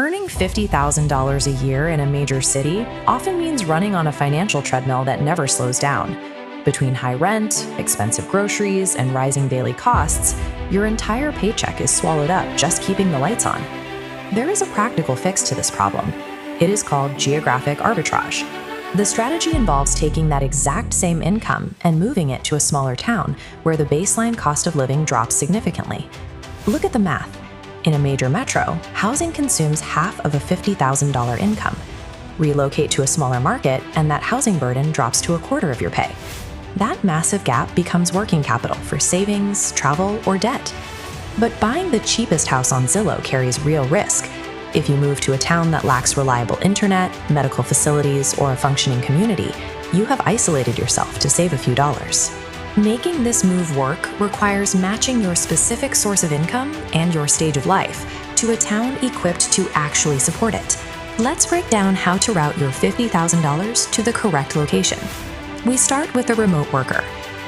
Earning $50,000 a year in a major city often means running on a financial treadmill that never slows down. Between high rent, expensive groceries, and rising daily costs, your entire paycheck is swallowed up just keeping the lights on. There is a practical fix to this problem. It is called geographic arbitrage. The strategy involves taking that exact same income and moving it to a smaller town where the baseline cost of living drops significantly. Look at the math. In a major metro, housing consumes half of a $50,000 income. Relocate to a smaller market, and that housing burden drops to a quarter of your pay. That massive gap becomes working capital for savings, travel, or debt. But buying the cheapest house on Zillow carries real risk. If you move to a town that lacks reliable internet, medical facilities, or a functioning community, you have isolated yourself to save a few dollars. Making this move work requires matching your specific source of income and your stage of life to a town equipped to actually support it. Let's break down how to route your $50,000 to the correct location. We start with the remote worker.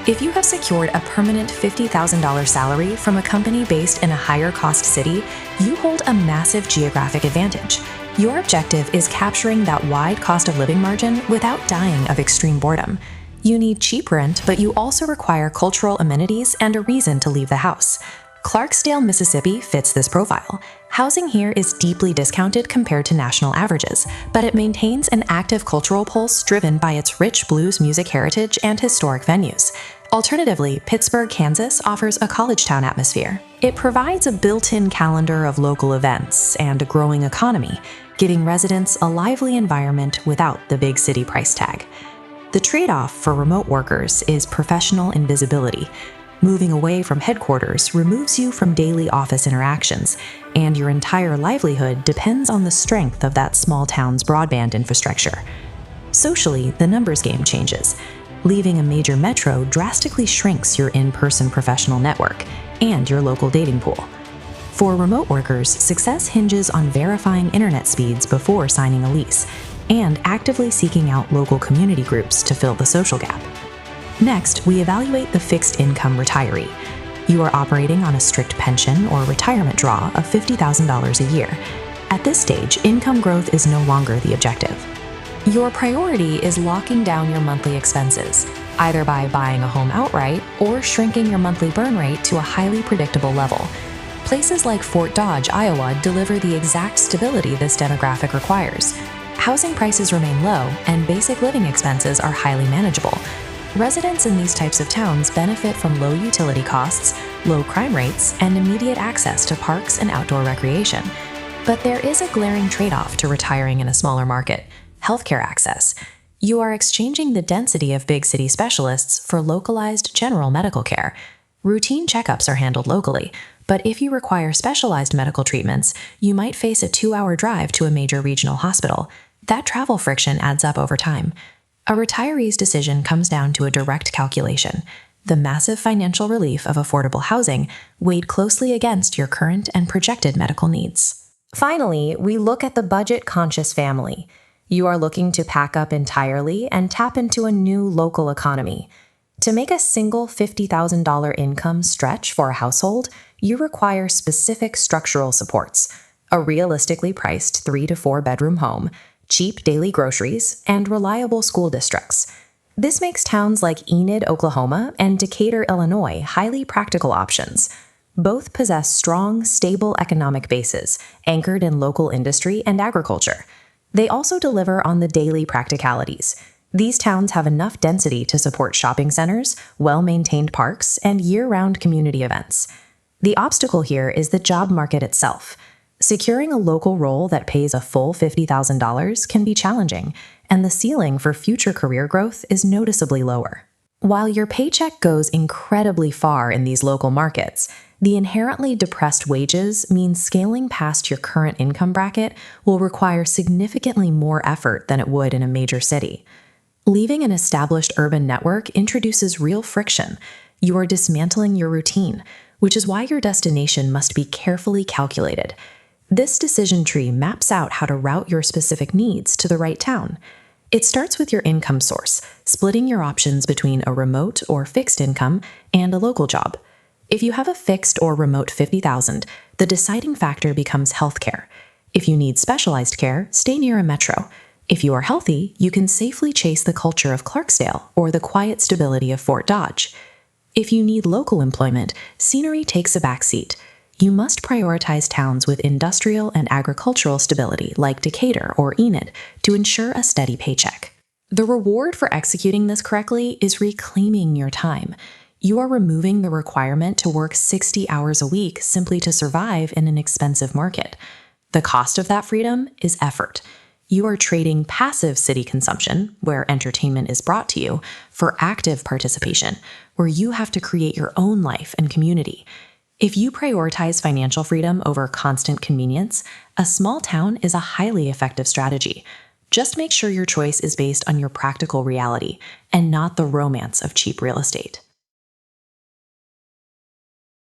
If you have secured a permanent $50,000 salary from a company based in a higher-cost city, you hold a massive geographic advantage. Your objective is capturing that wide cost of living margin without dying of extreme boredom. You need cheap rent, but you also require cultural amenities and a reason to leave the house. Clarksdale, Mississippi fits this profile. Housing here is deeply discounted compared to national averages, but it maintains an active cultural pulse driven by its rich blues music heritage and historic venues. Alternatively, Pittsburgh, Kansas offers a college town atmosphere. It provides a built-in calendar of local events and a growing economy, giving residents a lively environment without the big city price tag. The trade-off for remote workers is professional invisibility. Moving away from headquarters removes you from daily office interactions, and your entire livelihood depends on the strength of that small town's broadband infrastructure. Socially, the numbers game changes. Leaving a major metro drastically shrinks your in-person professional network and your local dating pool. For remote workers, success hinges on verifying internet speeds before signing a lease, and actively seeking out local community groups to fill the social gap. Next, we evaluate the fixed income retiree. You are operating on a strict pension or retirement draw of $50,000 a year. At this stage, income growth is no longer the objective. Your priority is locking down your monthly expenses, either by buying a home outright or shrinking your monthly burn rate to a highly predictable level. Places like Fort Dodge, Iowa deliver the exact stability this demographic requires. Housing prices remain low, and basic living expenses are highly manageable. Residents in these types of towns benefit from low utility costs, low crime rates, and immediate access to parks and outdoor recreation. But there is a glaring trade-off to retiring in a smaller market: healthcare access. You are exchanging the density of big city specialists for localized general medical care. Routine checkups are handled locally, but if you require specialized medical treatments, you might face a 2-hour drive to a major regional hospital. That travel friction adds up over time. A retiree's decision comes down to a direct calculation: the massive financial relief of affordable housing weighed closely against your current and projected medical needs. Finally, we look at the budget-conscious family. You are looking to pack up entirely and tap into a new local economy. To make a single $50,000 income stretch for a household, you require specific structural supports: a realistically priced 3 to 4 bedroom home, cheap daily groceries, and reliable school districts. This makes towns like Enid, Oklahoma, and Decatur, Illinois, highly practical options. Both possess strong, stable economic bases, anchored in local industry and agriculture. They also deliver on the daily practicalities. These towns have enough density to support shopping centers, well-maintained parks, and year-round community events. The obstacle here is the job market itself. Securing a local role that pays a full $50,000 can be challenging, and the ceiling for future career growth is noticeably lower. While your paycheck goes incredibly far in these local markets, the inherently depressed wages mean scaling past your current income bracket will require significantly more effort than it would in a major city. Leaving an established urban network introduces real friction. You are dismantling your routine, which is why your destination must be carefully calculated. This decision tree maps out how to route your specific needs to the right town. It starts with your income source, splitting your options between a remote or fixed income and a local job. If you have a fixed or remote $50,000, the deciding factor becomes healthcare. If you need specialized care, stay near a metro. If you are healthy, you can safely chase the culture of Clarksdale or the quiet stability of Fort Dodge. If you need local employment, scenery takes a backseat. You must prioritize towns with industrial and agricultural stability like Decatur or Enid to ensure a steady paycheck. The reward for executing this correctly is reclaiming your time. You are removing the requirement to work 60 hours a week simply to survive in an expensive market. The cost of that freedom is effort. You are trading passive city consumption, where entertainment is brought to you, for active participation, where you have to create your own life and community. If you prioritize financial freedom over constant convenience, a small town is a highly effective strategy. Just make sure your choice is based on your practical reality and not the romance of cheap real estate.